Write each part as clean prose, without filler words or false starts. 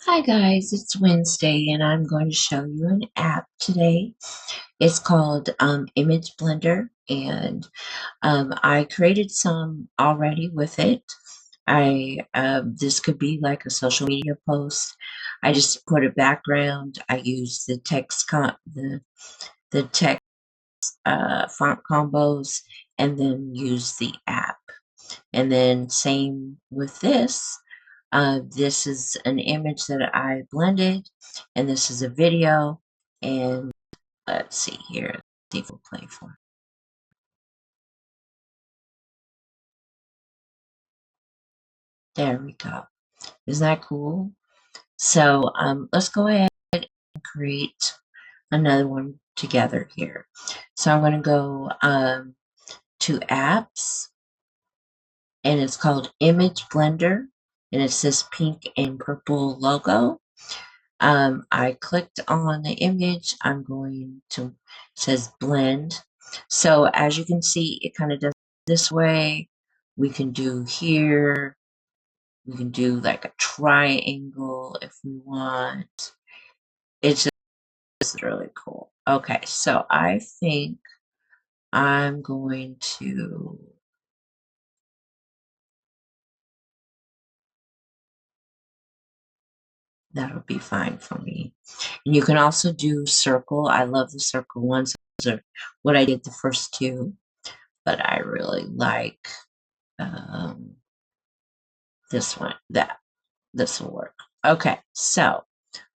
Hi guys, it's Wednesday and I'm going to show you an app today. It's Wednesday and I'm going to show you an app today. It's called Image Blender and I created some already with it. This could be like a social media post. I just put a background. I use the the text font combos and then use the app. And then same with this. This is an image that I blended, and this is a video. And let's see here. Let's see if we'll play for. There we go. Isn't that cool? So let's go ahead and create another one together here. So I'm going to go to apps, and it's called Image Blender, and it's this pink and purple logo. I clicked on the image. I'm going to, it says blend. So as you can see, it kind of does this way. We can do here. We can do like a triangle if we want. It's just really cool. Okay, so I think I'm going to, that'll be fine for me. And you can also do circle. I love the circle ones. Those are what I did the first two, but I really like um, this one. This will work. Okay, so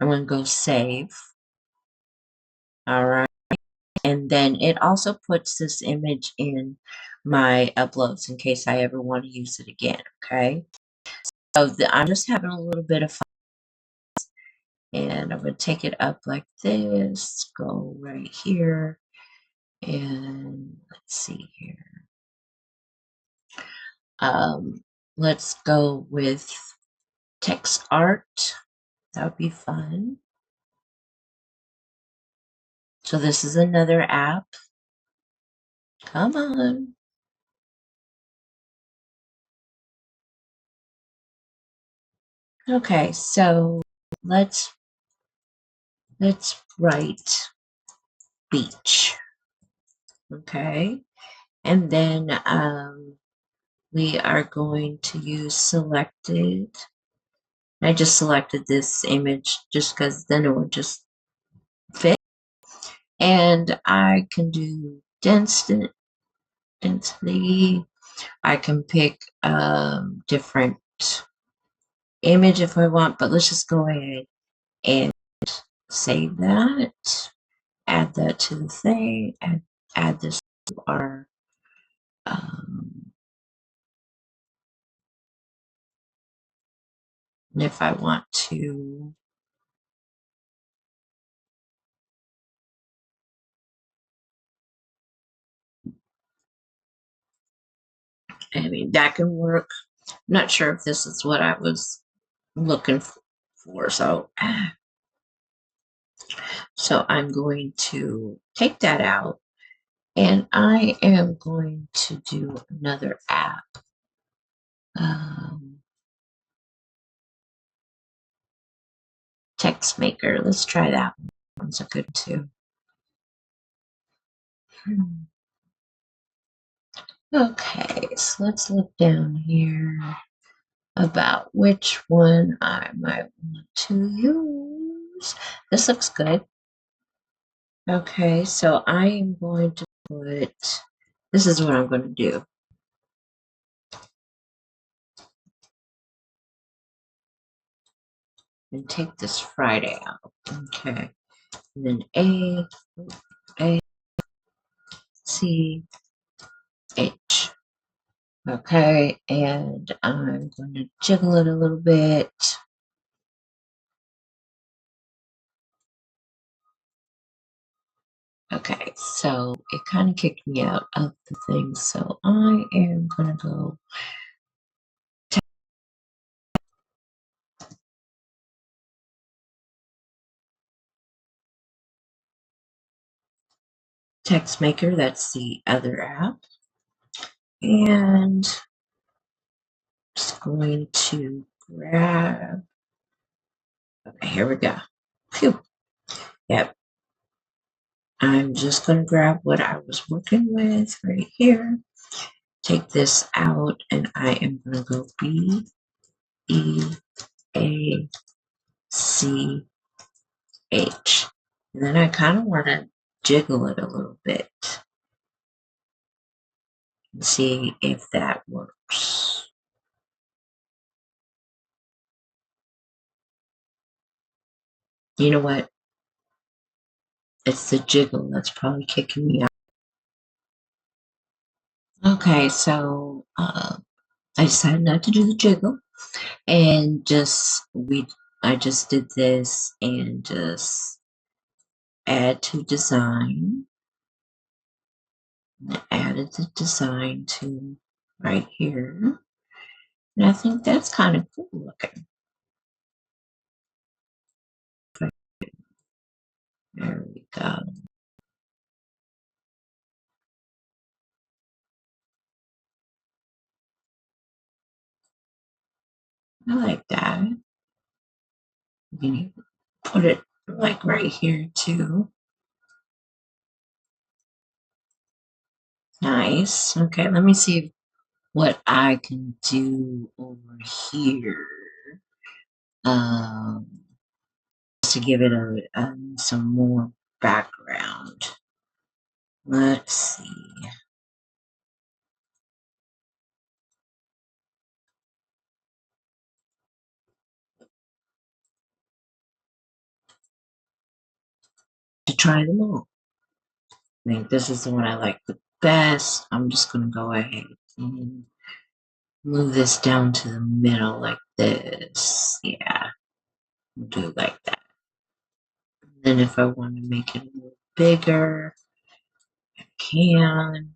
I'm going to go save. All right, and then it also puts this image in my uploads in case I ever want to use it again. Okay, so I'm just having a little bit of fun, and I'm going to take it up like this. Go right here, and let's see here. Let's go with text art. That would be fun. So this is another app. Come on. Okay, so let's write beach. Okay, and then we are going to use selected. I just selected this image just because then it would just fit. And I can do density. I can pick different image if I want, but let's just go ahead and save that. Add that to the thing, and add this to our and if I want to, I mean, that can work. I'm not sure if this is what I was looking for. So I'm going to take that out, and I am going to do another app. Text maker. Let's try that one. That one's a good too. Okay, so let's look down here about which one I might want to use. This looks good. Okay, so I am going to put, this is what I'm going to do. And take this Friday out. Okay, and then A, C, H. Okay, and I'm going to jiggle it a little bit. Okay, so it kind of kicked me out of the thing, so I am going to go text maker. That's the other app. And just going to grab Okay, here we go. Phew. Yep. I'm just going to grab what I was working with right here. Take this out, and I am going to go B, E, A, C, H. And then I kind of want to jiggle it a little bit and see if that works. You know what? It's the jiggle that's probably kicking me out. Okay, so I decided not to do the jiggle, and I just did this and just add to design. I added the design to right here, and I think that's kind of cool looking. There we go. I like that. You can put it like right here too. Nice. Okay, let me see what I can do over here. Um, to give it some more background. Let's see. To try them all. I think this is the one I like the best. I'm just going to go ahead and move this down to the middle like this. Yeah, do it like that. Then if I want to make it a little bigger, I can.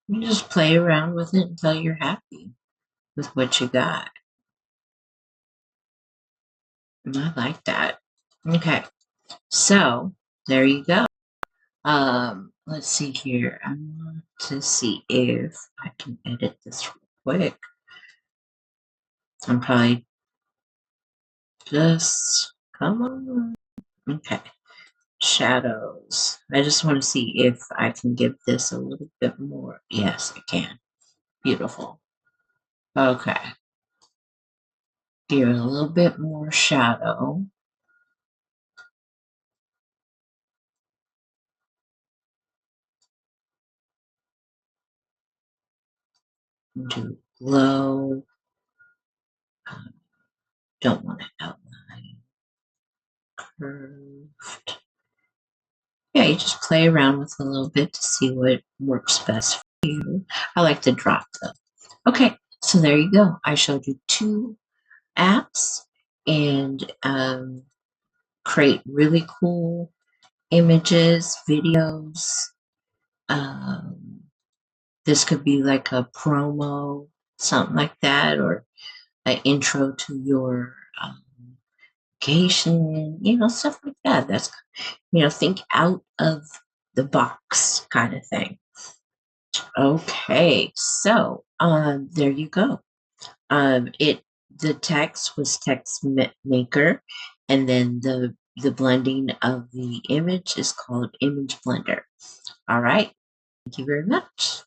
You just play around with it until you're happy with what you got. And I like that. Okay, so there you go. Let's see here. I want to see if I can edit this real quick. I'm probably just, come on. Okay, shadows. I just want to see if I can give this a little bit more. Yes, I can. Beautiful. Okay, give it a little bit more shadow. Do glow. Don't want to outline. Curved. Yeah, you just play around with a little bit to see what works best for you. I like the drop though. Okay, so there you go. I showed you two apps and create really cool images, videos. Um, this could be like a promo, something like that, or an intro to your vacation, stuff like that. That's, think out of the box kind of thing. Okay, so there you go. The text was text maker, and then the blending of the image is called image blender. All right, thank you very much.